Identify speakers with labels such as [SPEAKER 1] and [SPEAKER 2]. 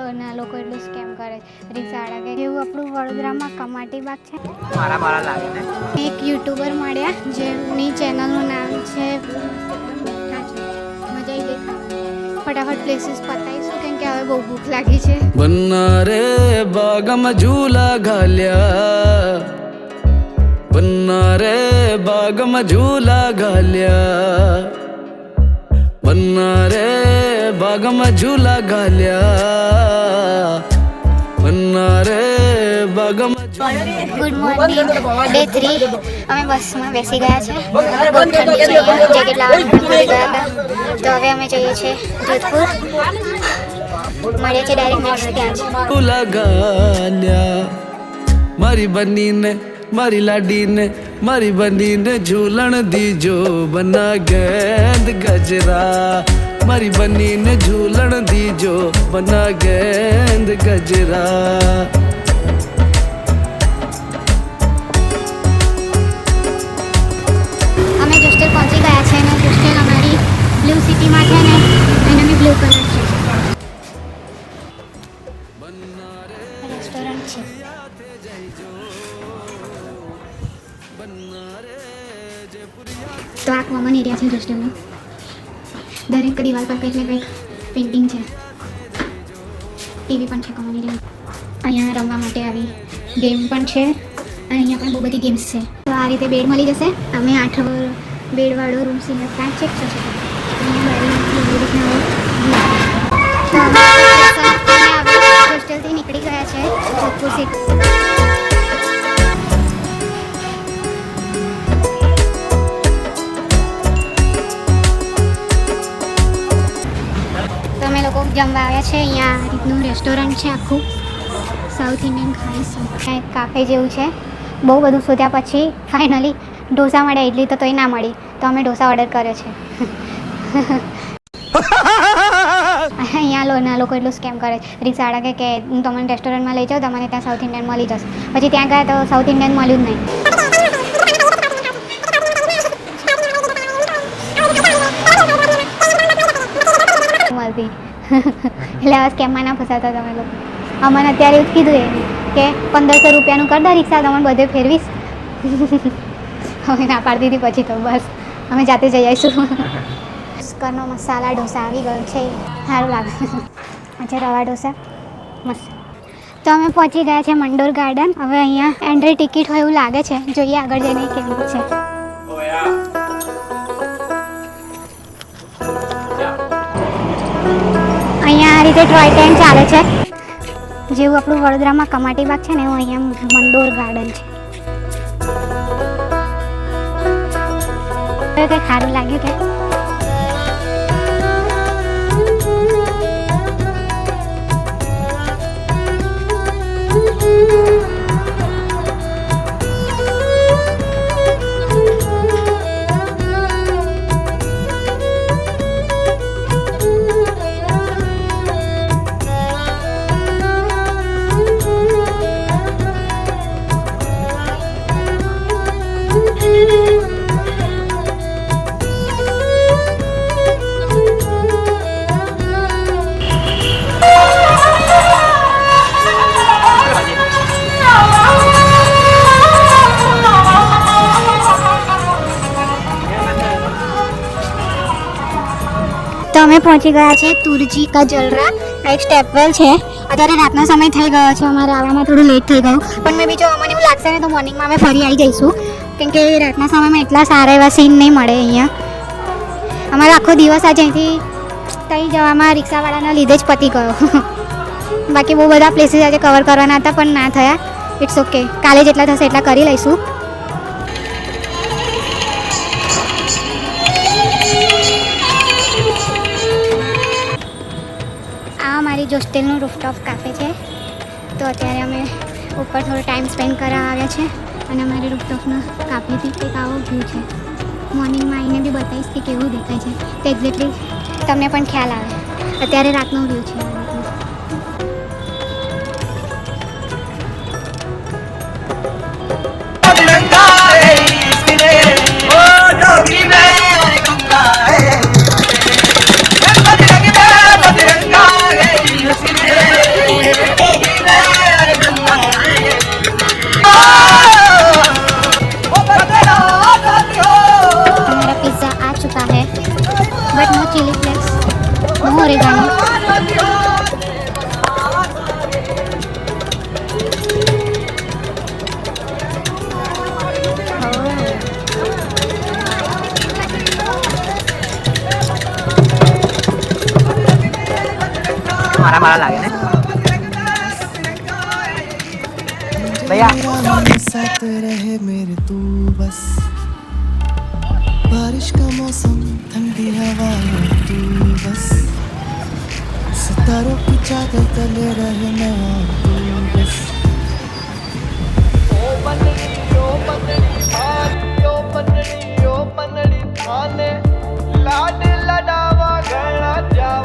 [SPEAKER 1] લોના લોકો એટલું સ્કેમ કરે રિક્ષાવાળા કે જેવું આપણું વડોદરામાં કમાટી બાગ છે
[SPEAKER 2] મારા લાગે ને
[SPEAKER 1] એક યુટ્યુબર મળ્યા જેમની ચેનલનું નામ છે મજા આવી ગઈ ફટાફટ પ્લેસીસ પતાવીશું કેમ કે હવે બહુ ભૂખ લાગી છે
[SPEAKER 3] બન્ના રે બાગમાં ઝૂલા ઘાલ્યા બન્ના રે બાગમાં ઝૂલા ઘાલ્યા બન્ના રે બાગમાં ઝૂલા ઘાલ્યા બન્ના રે બાગમાં
[SPEAKER 1] ગુડ મોર્નિંગ ડે 3 અમે બસમાં બેસી ગયા છે બહુ ઠંડી છે જેકેટ લાવવાનું ભૂલી ગયા હતા તો હવે અમે જઈએ છીએ જોધપુર મળીએ છીએ ડાયરેક્ટ નેક્સ્ટ ત્યાં
[SPEAKER 3] ઝૂલા ઘાલ્યા મારી બનીને મારી લાડીને મારી બનીને ઝૂલણ દીજો બના ગેંદ ગજરા મારી બનીને ઝૂલણ દીજો બના ગેંદ ગજરા
[SPEAKER 1] અમે હોસ્ટેલ પહોંચી ગયા છે અને હોસ્ટેલ અમારી બ્લુ સિટીમાં છે ને એનાની બ્લુ કલર છે રેસ્ટોરન્ટ છે તો આ કોમન એરિયા છે હોસ્ટેલનો દરેક દિવાલ પર કંઈક ને કંઈક પેઇન્ટિંગ છે ટીવી પણ છે કોમન એરિયા અહીંયા રમવા માટે આવી ગેમ પણ છે અને અહીંયા પણ બહુ બધી ગેમ્સ છે તો આ રીતે બેડ મળી જશે અમે 8 બેડવાળો રૂમ સિંગલ ફ્લેટ ચેક કરશે હોસ્ટેલથી નીકળી ગયા છે જોધપુર સિટી અમે લોકો જમવા આવ્યા છે અહીંયા આ રીતનું રેસ્ટોરન્ટ છે આખું સાઉથ ઇન્ડિયન ખાઈશું એક કાફે જેવું છે બહુ બધું શોધ્યા પછી ફાઇનલી ઢોસા મળ્યા ઇડલી તો તોય ના મળી તો અમે ઢોસા ઓર્ડર કર્યો છે અહીંયા લોના લોકો એટલું સ્કેમ કરે રિક્ષાવાળા કે હું તમને રેસ્ટોરન્ટમાં લઈ જાઉં તમને ત્યાં સાઉથ ઇન્ડિયન મળી જશે પછી ત્યાં ગયા તો સાઉથ ઇન્ડિયન મળ્યું જ નહીં મળતી એટલે આ સ્કેમમાં ના ફસાતા તમે લોકો અમને અત્યારે એવું જ કીધું એ કે 1500 રૂપિયાનું કર દો રિક્ષા તમને બધે ફેરવીશ હવે ના પાડી દીધી પછી તો બસ અમે જાતે જઈ આવીશું કરનો મસાલા ઢોસા આવી ગયો છે સારું લાગે અચ્છા રવા ઢોસા મસ્ત તો અમે પહોંચી ગયા છે મંડોર ગાર્ડન હવે અહીંયા એન્ટ્રી ટિકિટ હોય એવું લાગે છે જોઈએ આગળ જઈને કેવું છે અહીંયા આ રીતે ટોય ટ્રેન ચાલે છે જેવું આપણું વડોદરામાં કમાટી બાગ છે ને એવું અહીંયા મંડોર ગાર્ડન છે કંઈક સારું લાગ્યું કે તો અમે પહોંચી ગયા છે તુરજી કા જલરા એક સ્ટેપવેલ છે અત્યારે રાતનો સમય થઈ ગયો છે અમારે આવવામાં થોડું લેટ થઈ ગયું પણ મેં બીજું અમને એવું લાગશે ને તો મોર્નિંગમાં અમે ફરી આવી જઈશું કેમ કે રાતના સમયમાં એટલા સારા એવા સીન નહીં મળે અહીંયા અમારો આખો દિવસ આજે અહીંથી ત્યાં જવામાં રિક્ષાવાળાના લીધે જ પતી ગયો બાકી બહુ બધા પ્લેસીસ આજે કવર કરવાના હતા પણ ના થયા ઇટ્સ ઓકે કાલે જેટલા થશે એટલા કરી લઈશું મારી હોસ્ટેલનું રૂફટોપ કાફે છે તો અત્યારે અમે ઉપર થોડો ટાઈમ સ્પેન્ડ કરવા આવ્યા છે અને અમારી રૂફટોપના કાફેથી કંઈક આવો વ્યૂ છે મોર્નિંગમાં આવીને બી બતાવીશ કે કેવું દેખાય છે તો એક્ઝેક્ટલી તમને પણ ખ્યાલ આવે અત્યારે રાતનો વ્યૂ છે
[SPEAKER 2] મારા મારા લાગે ને भैया
[SPEAKER 4] साथ रहे मेरे तू बस बारिश का मौसम ठंडी हवाएं तू बस सितारों की चादर तले रहे मैं और तू बस
[SPEAKER 5] ओ पनड़ी थाने लाड लड़ा